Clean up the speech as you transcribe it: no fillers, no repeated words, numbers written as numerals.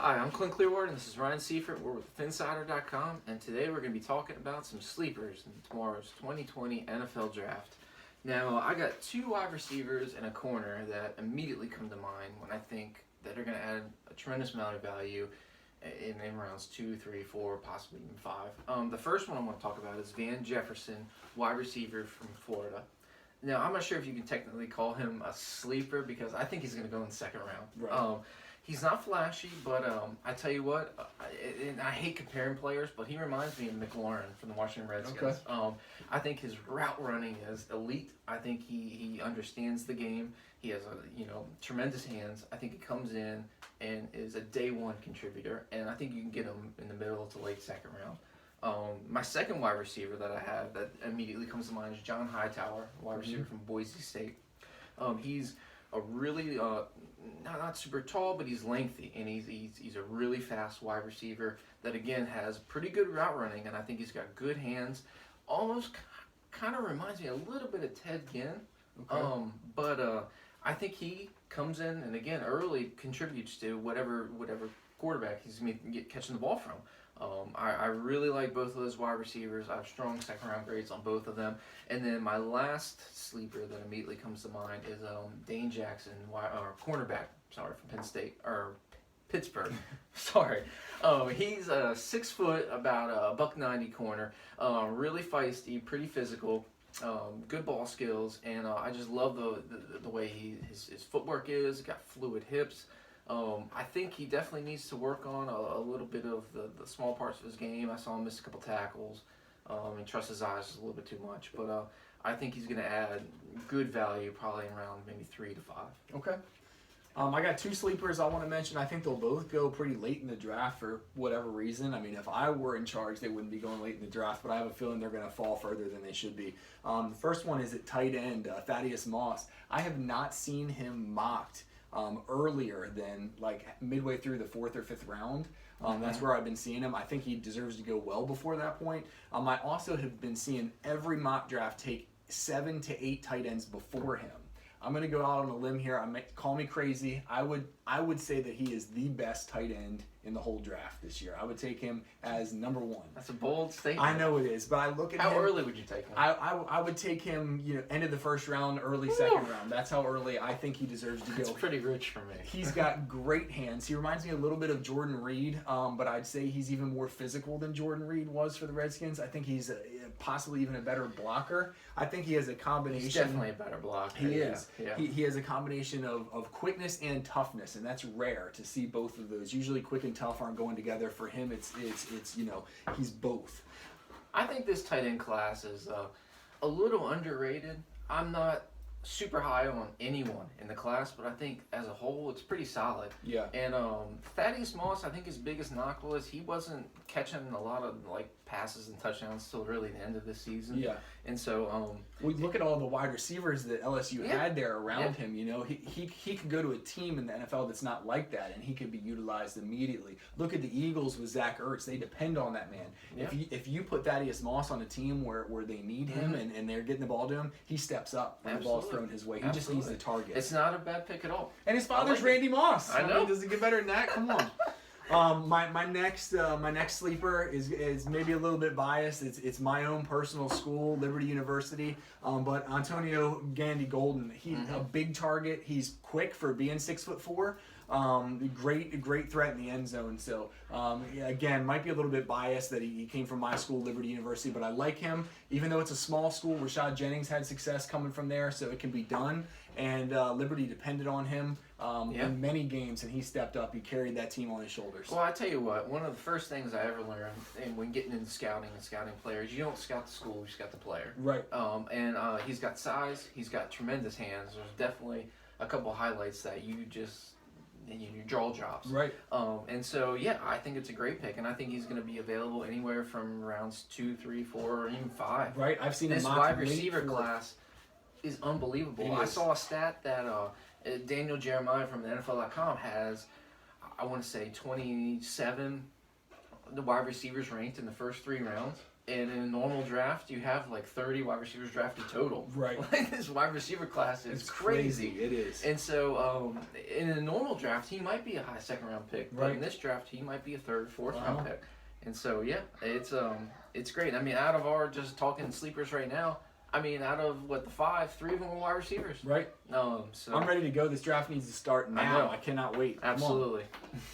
Hi, I'm Clint Clearwater, and this is Ryan Seifert. We're with Phinsider.com, and today we're going to be talking about some sleepers in tomorrow's 2020 NFL Draft. Now, I got two wide receivers and a corner that immediately come to mind when I think that are going to add a tremendous amount of value in rounds 2, 3, 4, possibly even 5. The first one I want to talk about is Van Jefferson, wide receiver from Florida. Now, I'm not sure if you can technically call him a sleeper because I think he's going to go in the second round. Right. He's not flashy, but I tell you what, and I hate comparing players, but he reminds me of McLaurin from the Washington Redskins. Okay. I think his route running is elite. I think he understands the game. He has tremendous hands. I think he comes in and is a day one contributor, and I think you can get him in the middle to late second round. My second wide receiver that I have that immediately comes to mind is John Hightower, wide receiver from Boise State. He's a really not super tall, but he's lengthy, and he's a really fast wide receiver that again has pretty good route running, and I think he's got good hands. Almost kind of reminds me a little bit of Ted Ginn, but I think he comes in and again early contributes to whatever quarterback he's catching the ball from. I really like both of those wide receivers. I have strong second round grades on both of them. And then my last sleeper that immediately comes to mind is Dane Jackson, cornerback, from Penn State, or Pittsburgh. Sorry. He's 6 foot, about a $190 corner. Really feisty, pretty physical. Good ball skills, and I just love the way his footwork is. He's got fluid hips. I think he definitely needs to work on a little bit of the small parts of his game. I saw him miss a couple tackles and trust his eyes a little bit too much. But I think he's going to add good value probably around maybe 3 to 5. Okay. I got two sleepers I want to mention. I think they'll both go pretty late in the draft for whatever reason. I mean, if I were in charge, they wouldn't be going late in the draft, but I have a feeling they're going to fall further than they should be. The first one is at tight end, Thaddeus Moss. I have not seen him mocked earlier than like midway through the 4th or 5th round. That's where I've been seeing him. I think he deserves to go well before that point. I also have been seeing every mock draft take 7 to 8 tight ends before him. I'm going to go out on a limb here. Call me crazy. I would say that he is the best tight end in the whole draft this year. I would take him as number 1. That's a bold statement. I know it is, but I look at How him. early would you take him? I would take him, end of the first round, early second round. That's how early I think he deserves to go. That's pretty rich for me. He's got great hands. He reminds me a little bit of Jordan Reed, but I'd say he's even more physical than Jordan Reed was for the Redskins. I think he's possibly even a better blocker. I think he has a combination. He's definitely a better blocker. He is. Yeah. He has a combination of quickness and toughness, and that's rare to see both of those. Usually quick and tough aren't going together. For him, it's he's both. I think this tight end class is a little underrated. I'm not super high on anyone in the class, but I think as a whole it's pretty solid. Yeah. And Thaddeus Moss, I think his biggest knock was he wasn't catching a lot of passes and touchdowns till really the end of the season. Yeah. And so we look at all the wide receivers that LSU had there around him. He could go to a team in the NFL that's not like that, and he could be utilized immediately. Look at the Eagles with Zach Ertz; they depend on that man. Yeah. If you put Thaddeus Moss on a team where they need him and they're getting the ball to him, he steps up when the ball's thrown his way. He just needs the target. It's not a bad pick at all. And his father's Randy Moss. I know. Does it get better than that? Come on. My next sleeper is maybe a little bit biased. It's my own personal school, Liberty University. But Antonio Gandy-Golden, he's a big target. He's quick for being 6'4". Great threat in the end zone. So again, might be a little bit biased that he came from my school, Liberty University, but I like him. Even though it's a small school, Rashad Jennings had success coming from there, so it can be done. And Liberty depended on him in many games, and he stepped up. He carried that team on his shoulders. Well, I tell you what, one of the first things I ever learned, and when getting into scouting and scouting players, you don't scout the school, you scout the player. Right. And he's got size, he's got tremendous hands. There's definitely a couple highlights that you draw jobs. Right. And so, I think it's a great pick, and I think he's going to be available anywhere from rounds 2, 3, 4, or even 5. Right. I've seen this him wide receiver class is unbelievable. I saw a stat that Daniel Jeremiah from the NFL.com has, I want to say 27 the wide receivers ranked in the first 3 rounds. And in a normal draft, you have like 30 wide receivers drafted total. Right. Like this wide receiver class is It's crazy. It is. And so, in a normal draft, he might be a high second round pick, but in Right. this draft, he might be a third, fourth Uh-huh. round pick. And so, yeah, it's great. I mean, out of our just talking sleepers right now, I mean, out of what the 5, 3 of them are wide receivers. Right. So I'm ready to go. This draft needs to start I now. know. I cannot wait. Come on. absolutely.